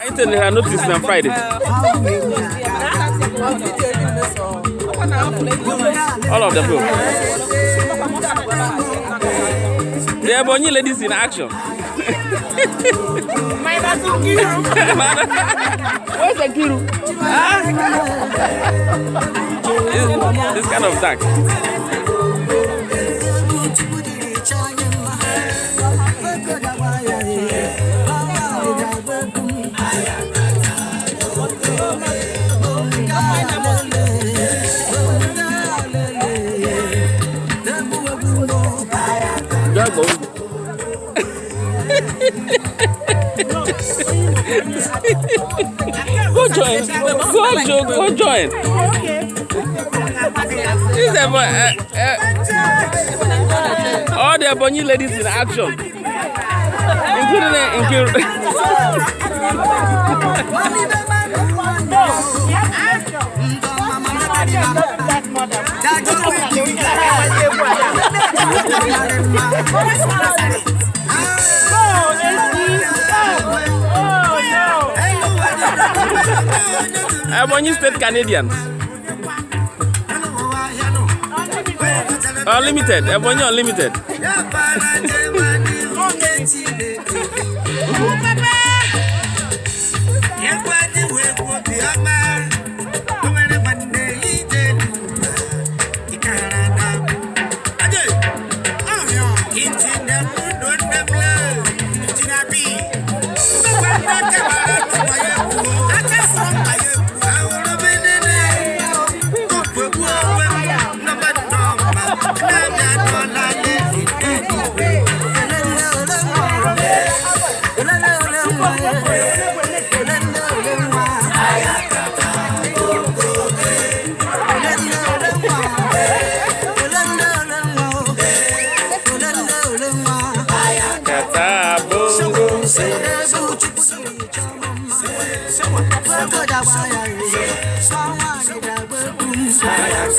I intend to notice on Friday. All of the film. There are bunny ladies in action. Where's the Kiru? It's kind of dark. Go join. Go join. All the bunny ladies in action, including Ebonyi State Canadians. Unlimited. Ebonyi Unlimited.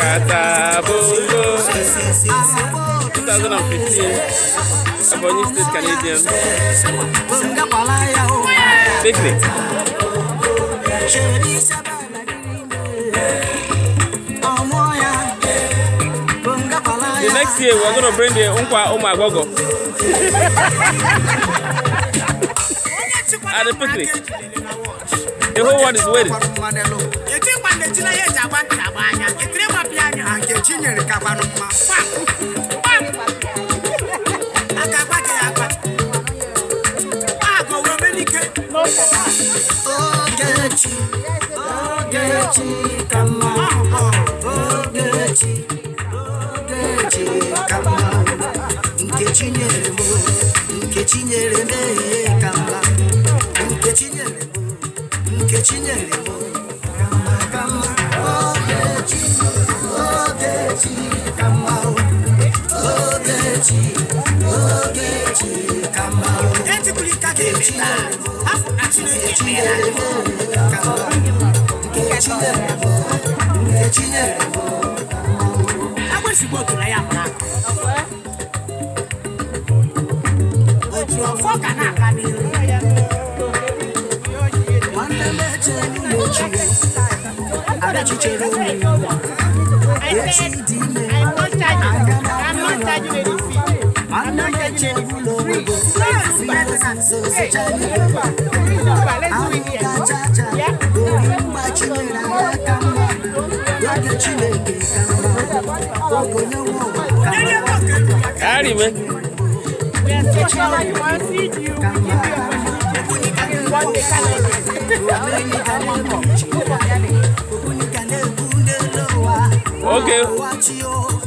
Katabongo 2015 Ebonyi State Canadians picnic. The next year we're going to bring the Unkwa Omagogo at the picnic. The whole world is waiting.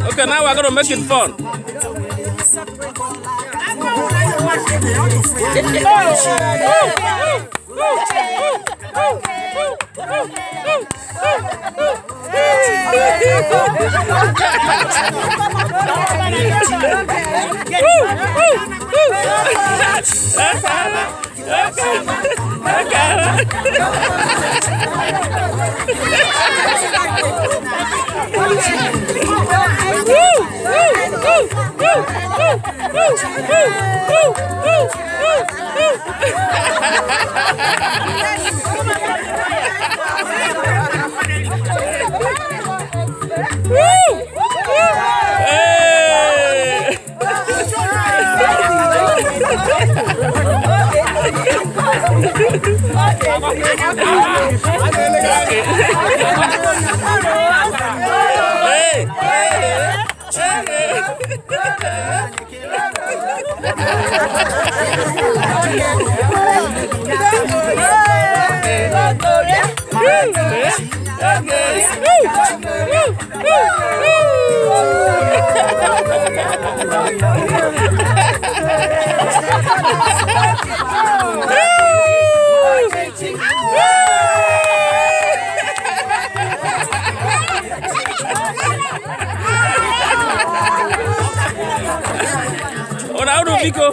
Okay, now we're gonna make it fun. Ona udu biko.